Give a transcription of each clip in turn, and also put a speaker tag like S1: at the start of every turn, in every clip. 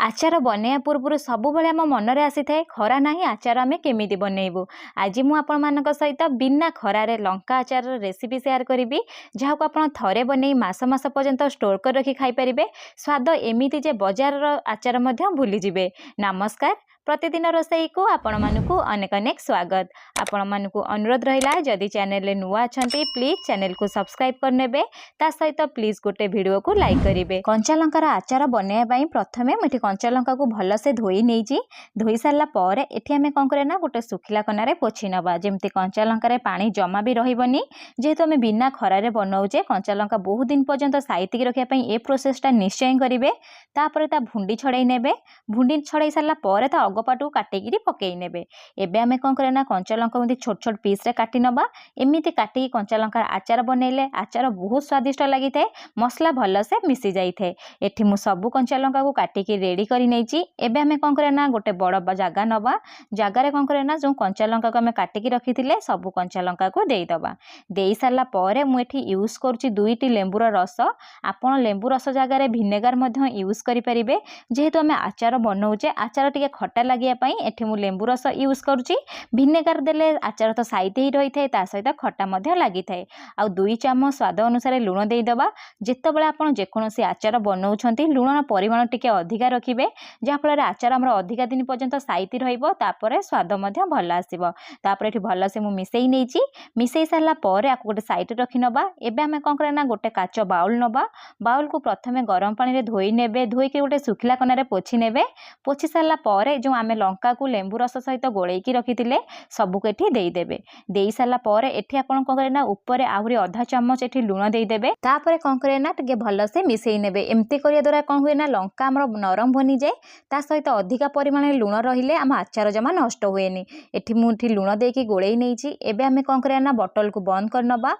S1: आचार बनैया पूर्व सबुबले आम मनरे आसी थाए खरा नहीं आचार आम केमिति बनइबू। आज मु आपण मानक सहित बिना खरारे लंका आचार रेसिपी शेयर करी जहाँ को आप थरे बनई मास मास पर्यंत स्टोर कर रखी खाई पारे। स्वाद एमिति जे बजार आचार भूली जिवे। नमस्कार, प्रतिदिन रोसई को आपण मानकु अनेक अनेक स्वागत। आपण मानकु अनुरोध रहिला जदि चैनल रे नुआ अछंती प्लीज चैनल को सब्सक्राइब करनेबे। ता सहित प्लीज गोटे वीडियो को लाइक करिवे। कंचा लंकार आचार बनैया पई प्रथमे मिठी कंचा लंका को भल से धोई नेजी। धोई सारला पर एठी हमें कोन करे ना गोटे सुखिला कनारे पोछि नबा जेमति कंचा लंकारे पानी जमा भी रहिबनी। जेहेतु हमें बिना खरारे बनाउचे कंचा लंका बहुत दिन पर्यंत साइतिक रखिया पई ए प्रोसेसटा निश्चय करिवे। तापर ता भुंडी छड़ाई नेबे। भुंडी छड़ाई सारला पर ता अगपाटू काटिकी पकई नेबे। एबे आमे कोन करे ना कंचा लंका मते छोट छोट पीस रे काटी नबा। एमिति काटी कंचा लंका आचार बनैले आचार बहुत स्वादिष्ट लागि थाए। मसला भल से मिसी जाई थाए। एठी मु सब कंचा लंका को काटिकी रेडी करी नेची। एबे आमे कोन करे ना गोटे बड़ जागा नबा। जागारे कोन करे ना जो कंचा लंका को आमे काटिकी रखिथिले सब कंचा लंका को देई दबा। देई सारला परे मु एठी यूज करूची 2टी लेंबुर रस। आपण लेंबु रस जागारे विनेगार मध्य यूज करि परिबे। जेहेतु आमे आचार बनाउचे आचार टिके खट्टा लागिया पई एठी मु लेंबु रस यूज करूची। विनेगार देले आचार तो साइते ही रही थाए ता सहित खट्टा मध्य लागि थाए। आ 2 चामच स्वाद अनुसार लुण देई दबा। जेतेबेले आपण जेकोनोसी आचार बनाउछंती लुणर परिमाण टिके अधिका रखिबे जहा फल आचार हमर अधिका दिन पर्यंत साइती रहइबो। तापरे स्वाद मध्य भल आसीबो। तापरे एठी भल से मु मिसेई नेची। मिसेई सारला परे आकु गोटे साइड रखि नबा। एबे हमें कोन करे ना गोटे काच बाउल नबा। बाउल को प्रथमे गरम पानी रे धोई नेबे। धोई के गोटे सुखिला कनारे पोछि नेबे। पोछि सारला परे जो आमे लंका को लेंबु रस सहित गोळेई की रखिथिले सबु को एठी देई देबे। देई सारला परे एठी आपण कोन करे ना ऊपरे आहुरी आधा चम्मच एठी लुण देई देबे। तापरे कोन करे ना टिके भल से मिसेई नेबे। एम्ति करिया द्वारा कोन हुए ना लंका हमर नरम बनी जाए। ता सहित अधिका परिमाण लुण रहिले आम आचार जमा नष्ट हुएनी। एठी मु एठी लुण देकी गोळेई नेची। एबे आमे कोन करे ना बोतल को बंद कर नबा।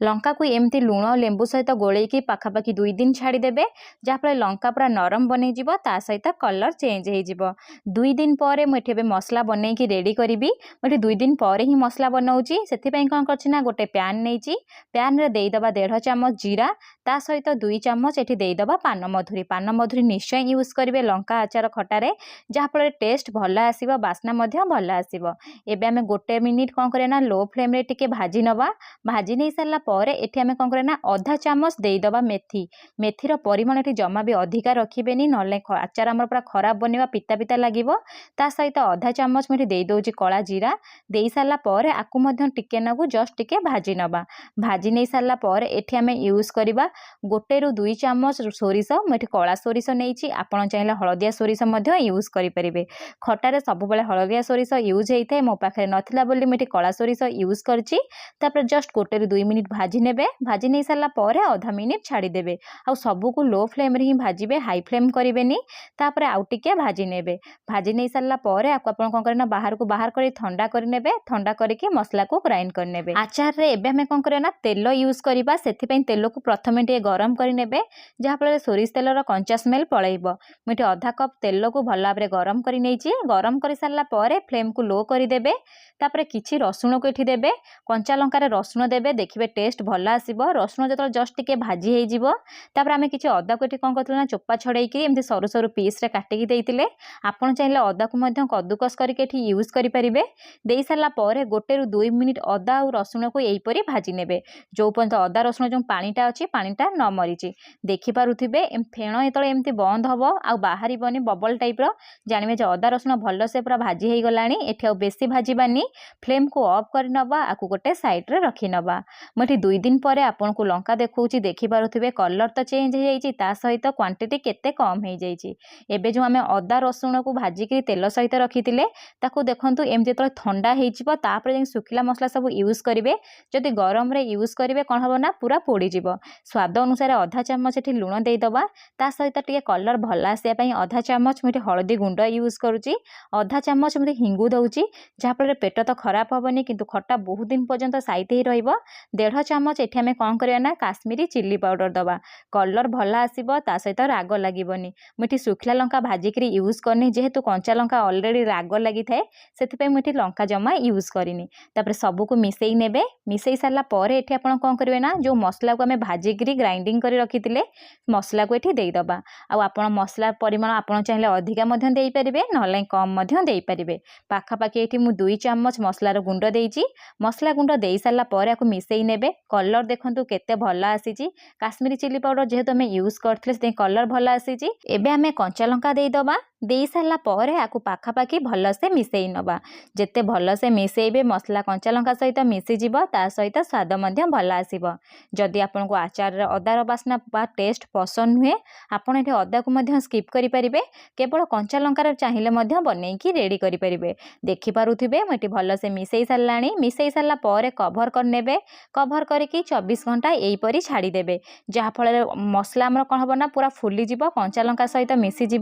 S1: लंका को एमती लुण लेंबु सहित गोळेकी पाखापाखि 2 दिन छाड़ी देबे जहाँफल लंका पूरा नरम बनै जिवो। ता सहित कलर चेंज हो जिवो। 2 दिन पर मुझे मसला बनई की रेडी करी। मुझे 2 दिन पर ही मसला बनाऊँगी। से कौन कर गोटे पैन नहीं। पैन रे देदबा 1.5 चामच जीरा। ता सहित 2 चामच एठी देदबा पान मधुरी। पान मधुरी निश्चय यूज करेंगे लंका आचार खटारे जहाँफल टेस्ट भल आसीबो। बास्ना मध्य भल आसीबो। एबे हमें गोटे मिनिट कौन करे ना लो फ्लेम रे टिके भाजी नबा। भाजी नहीं सारला परे एठी हमें कौन करे ना आधा चामच देदबा मेथी। मेथीर परिमाण एठी जमा भी अधिका रखिबेनी नले आचार हमर पूरा खराब बनेवा पिता पिता लागिबो। ता सहित आधा चामच मुझे दे दउची कला जीरा। देई सारला परे आकु मध्य टिके नगु जस्ट टिके भाजी नबा। भाजी नहीं सारला परे एठी हमें यूज करबा 1 ରୁ 2 चामच सोरिष। मुझे कला सोरिष नेइची। आपण चाहिले हळदिया सोरिष मध्य यूज करि परिबे। खटारे सब बेले हळदिया सोरिष यूज हेइ थाए। मो पाखरे नथिला बोली मिठी कला सोरिष यूज करची। तापर जस्ट 1 ରୁ 2 मिनिट भाजी नेबे। भाजी नहीं सारला परे आधा मिनिट छाड़ी देबे। आ सबु को लो फ्लेम रे ही भाजीबे, हाई फ्लेम करिवेनी। तापर आउ टिके भाजी नेबे। भाजी नहीं सारला परे आकु आपण कोन करना बाहर को बाहर करी ठंडा करि नेबे। ठंडा करके मसला को ग्राइंड कर नेबे। आचार रे एबे हमें कोन करे ना तेल यूज करबा। सेथि पई तेल को प्रथमे टे गरम करि नेबे जहा फल सोरिष तेलर कंचा स्मेल पळैबो। मिटे आधा कप तेल को भल भाबरे गरम करि नेइची। गरम करि सारला परे फ्लेम को लो करि देबे। तापर किछि रसुण को एठी देबे। कंचा लंका रे रसुण देबे देखिबे टेस्ट भल आसीबो। रसुण जतल जस्ट टिके भाजी हे जिवो। तापर आमे किछि अदा को एठी कोन करथुना ना चोपा छड़ाई कि एमती सरू सरू पीस रे काटिकी देइतिले। आपण चाहिले अदा को मध्य कद्दुकस करके एठी यूज करि परिबे। देई सारला परे 1 ରୁ 2 मिनिट अदा और रसुण को एई परी भाजी नेबे जो पर्यंत अदा रसुण जो पानीटा अछि पानीटा न मरिची। देखि पारुथिबे फेण एतले एमती बंद हबो आ बाहरी बनी बबल टाइप रो जानिबे जे अदा रसुण भल से पूरा भाजी हे गलानी। एठी आ बेसी भाजीबानी। फ्लेम को ऑफ कर नबा। आकु गोटे साइड रे रखि नबा। मठी 2 दिन परे आपण को लंका देखौची देखि पारुथिबे कलर तो चेंज हो जाइची। ता सहित क्वांटिटी केते कम हो जाइची। एबे जो हमें अदा रसुण को भाजी कि तेल सहित रखिथिले ताकू देखंतु एमती तले ठंडा हेइचिबो। तापर जे सुखिला मसला सब यूज करिवे। जदि गरम रे यूज करिवे कोन हबो ना पूरा पोड़ी जिवो। स्वाद अनुसार आधा चामच एठी लुण देई दबा। ता सहित टिके कलर भल आसे पई आधा चामच मिठी हळदी गुंड यूज करूची। आधा चामच मिठी हिंगु दउची जहा फल पेट तो खराब हबनी किंतु खट्टा बहुत दिन पर्यंत साइते ही रहइबो। 1.5 चामच एठी आमे कौन करबा ना काश्मीरी चिल्ली पाउडर दबा कलर भल आसीबो ता सहित राग लागोनी मुठी सुखला लंका भाजिकी यूज करनी जेहेतु कंचा लंका ऑलरेडी राग लगी थाए से मुठी लंका जमा यूज करनी तापर सबको मिसई नेबे मिसई सारा पर एठी आपण कौन करेंगे ना जो मसला को आम भाजिकी ग्राइंडिंग कर रखी मसला को एठी देदबा आपण मसला परिमाण आपण चाहिए अधिका दे पारे ना कम दे पारे पाखापाखि ये मुझे 2 चामच मसलार गुंड देइछि मसला गुंड दे सारा पर आपको मिसई नेबे कलर देखंतु केते भल आसीछि काश्मीरी चिल्ली पाउडर जेहेतु आम यूज करथिले कलर भल आसीछि एबे आमे कंचा लंका देदबा दे सारा पर आपको पाखापाखि भलसे मिसई नवा जिते भलसे मिसईबे मसला कंचा लंका सहित मिसीज ता सहित स्वाद भल आसब जदि आपन को आचार अदार बास्ना बा टेस्ट पसंद नुहे आपड़ ये अदा को स्किप करेंगे केवल कंचा लंकार चाहिए बनईकी रेडी करेंगे देखिपे मुझे भलसे मिसई सारा मिसई सारा पर कभर करने कभर करके 24 घंटा यहीपरी छाड़देवे जहाँफल मसला आमर कौन हम ना पूरा फुलीज कंचा लंका सहित मिसीज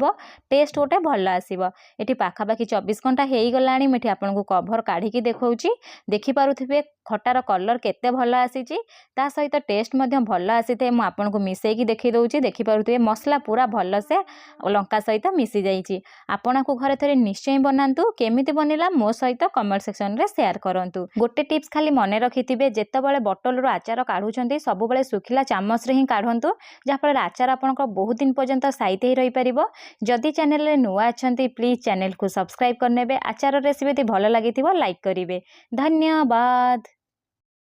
S1: टेस्ट गोटे भल आसब ये पाखापाखि 24 घंटा हो गला मुझे आपको कभर काढ़ी देखा देखिपे खटार कलर केते भल आसी सहित टेस्ट भल आसी थे मुझे आपको मिसईकी देखी दूसरी देखिपे मसला पूरा भलसे लंका सहित मिसी जाइए आपण को घरे थे निश्चय बनातु केमिति बनला मो सहित कमेंट सेक्शन रे शेयर करंतु गोटे टिप्स खाली मन रखिथिबे जेतेबेले बोतल रो आचार काढुचंती सबुबेले सुखिला चामच रे ही काढंतु जहाँफल आचार आपनकर बहुत दिन पर्यंत साइते ही रही परिबो जदि चैनल रे नुआ अछंती प्लीज चैनल को सब्सक्राइब करनेबे आचार रेसिपी भल लागिथिबो लाइक करिवे धन्यवाद।